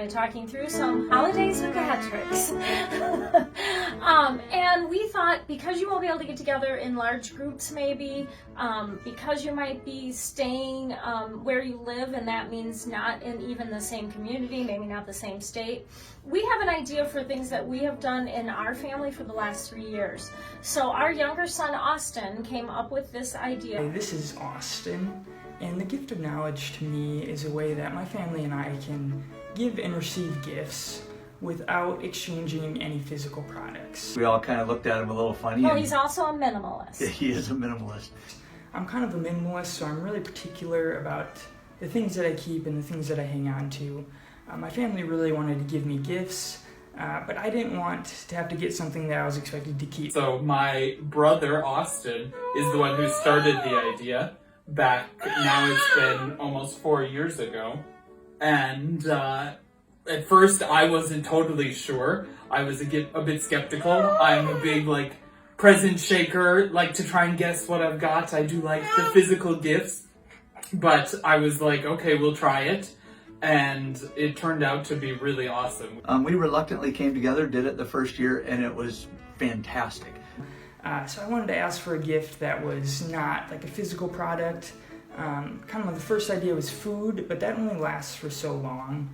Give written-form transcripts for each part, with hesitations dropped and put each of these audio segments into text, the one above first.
Talking through some holidays with Patrick's. And we thought, because you won't be able to get together in large groups maybe, because you might be staying where you live, and that means not in even the same community, maybe not the same state, we have an idea for things that we have done in our family for the last 3 years. So our younger son, Austin, came up with this idea. Hey, this is Austin, and the gift of knowledge to me is a way that my family and I can give and receive gifts without exchanging any physical products. We all kind of looked at him a little funny. Well, he's also a minimalist. Yeah, he is a minimalist. I'm kind of a minimalist, so I'm really particular about the things that I keep and the things that I hang on to. My family really wanted to give me gifts, but I didn't want to have to get something that I was expected to keep. So my brother, Austin, is the one who started the idea back, now it's been almost 4 years ago. And at first I wasn't totally sure. I was a bit skeptical. I'm a big present shaker, like to try and guess what I've got. I do like the physical gifts, but I was like, okay, we'll try it. And it turned out to be really awesome. We reluctantly came together, did it the first year, and it was fantastic. So I wanted to ask for a gift that was not like a physical product. Kind of the first idea was food, but that only lasts for so long.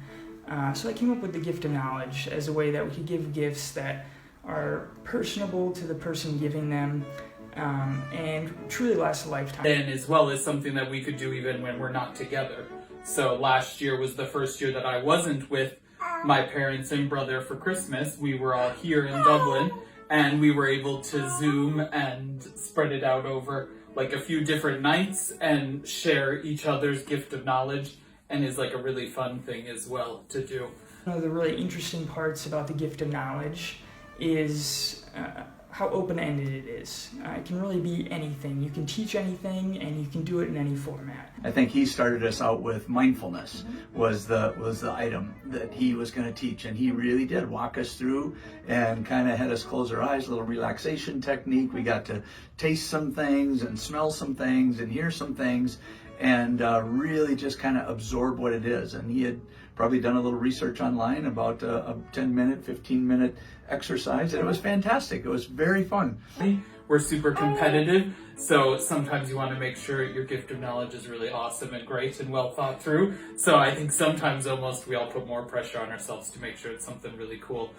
So I came up with the gift of knowledge as a way that we could give gifts that are personable to the person giving them and truly last a lifetime. And as well as something that we could do even when we're not together. So last year was the first year that I wasn't with my parents and brother for Christmas. We were all here in Dublin, and we were able to Zoom and spread it out over a few different nights and share each other's gift of knowledge, and is a really fun thing as well to do. One of the really interesting parts about the gift of knowledge is how open-ended it is. It can really be anything. You can teach anything, and you can do it in any format. I think he started us out with mindfulness was the item that he was going to teach, and he really did walk us through and kind of had us close our eyes, a little relaxation technique. We got to taste some things and smell some things and hear some things, and really just kind of absorb what it is. And he had probably done a little research online about a 10-minute, 15-minute exercise, and it was fantastic. It was very fun. We're super competitive, so sometimes you want to make sure your gift of knowledge is really awesome and great and well thought through. So I think sometimes almost we all put more pressure on ourselves to make sure it's something really cool.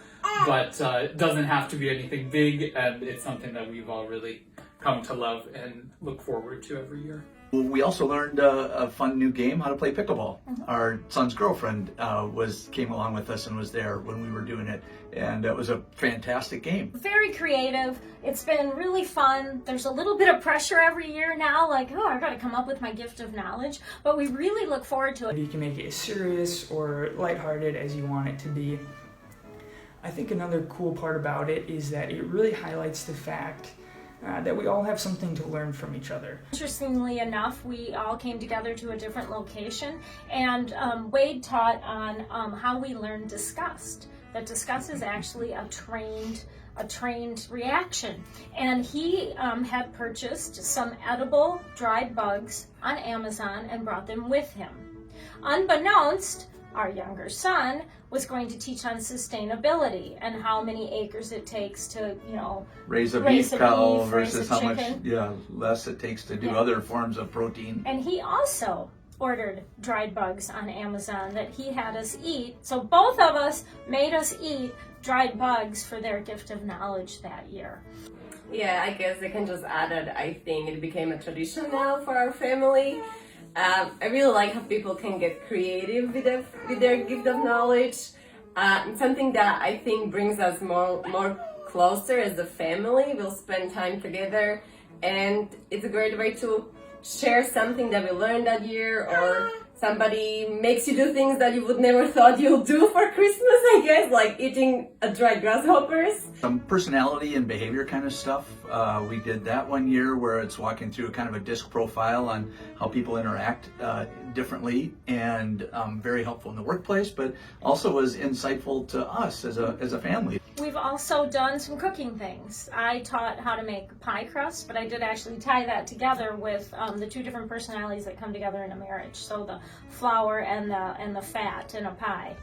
But it doesn't have to be anything big, and it's something that we've all really come to love and look forward to every year. We also learned a fun new game, how to play pickleball. Our son's girlfriend came along with us and was there when we were doing it, and it was a fantastic game. Very creative. It's been really fun. There's a little bit of pressure every year now, I've got to come up with my gift of knowledge, but we really look forward to it. You can make it as serious or lighthearted as you want it to be. I think another cool part about it is that it really highlights the fact that we all have something to learn from each other. Interestingly enough, we all came together to a different location, and Wade taught on how we learn disgust. That disgust is actually a trained reaction. And he had purchased some edible dried bugs on Amazon and brought them with him. Unbeknownst, our younger son was going to teach on sustainability and how many acres it takes to, raise a beef cow versus how much chicken. less it takes to do other forms of protein. And he also ordered dried bugs on Amazon that he had us eat. So both of us made us eat dried bugs for their gift of knowledge that year. Yeah, I guess I can just add that I think it became a tradition now for our family. I really like how people can get creative with their gift of knowledge. Something that I think brings us more closer as a family. We'll spend time together, and it's a great way to share something that we learned that year, or somebody makes you do things that you would never thought you'll do for Christmas, I guess, like eating dried grasshoppers. Some personality and behavior kind of stuff. We did that one year where it's walking through kind of a disc profile on how people interact differently, and very helpful in the workplace, but also was insightful to us as a family. We've also done some cooking things. I taught how to make pie crust, but I did actually tie that together with the two different personalities that come together in a marriage. So the flour and the fat in a pie.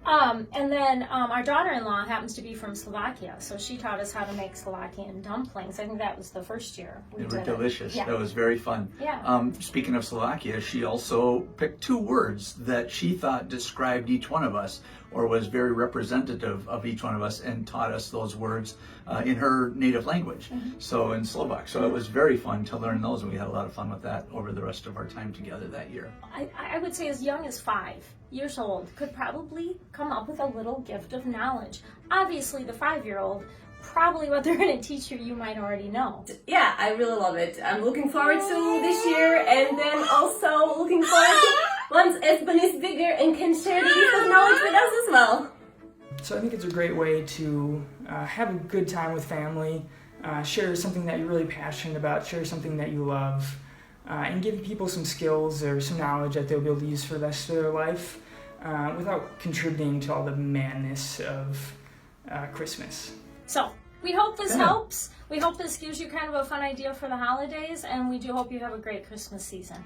And then our daughter-in-law happens to be from Slovakia, so she taught us how to make Slovakian dumplings. I think that was the first year we They did were it. delicious. Yeah. That was very fun. Yeah. Speaking of Slovakia, she also picked 2 words that she thought described each one of us, or was very representative of each one of us, and taught us those words in her native language, so in Slovak. So it was very fun to learn those, and we had a lot of fun with that over the rest of our time together that year. I would say as young as 5 years old could probably come up with a little gift of knowledge. Obviously, the 5-year-old, probably what they're going to teach you might already know. Yeah, I really love it. I'm looking forward to this year, and then also looking forward to once Esben is bigger and can share the gift of knowledge with us as well. So I think it's a great way to have a good time with family, share something that you're really passionate about, share something that you love, and give people some skills or some knowledge that they'll be able to use for the rest of their life without contributing to all the madness of Christmas. So we hope this helps. We hope this gives you kind of a fun idea for the holidays, and we do hope you have a great Christmas season.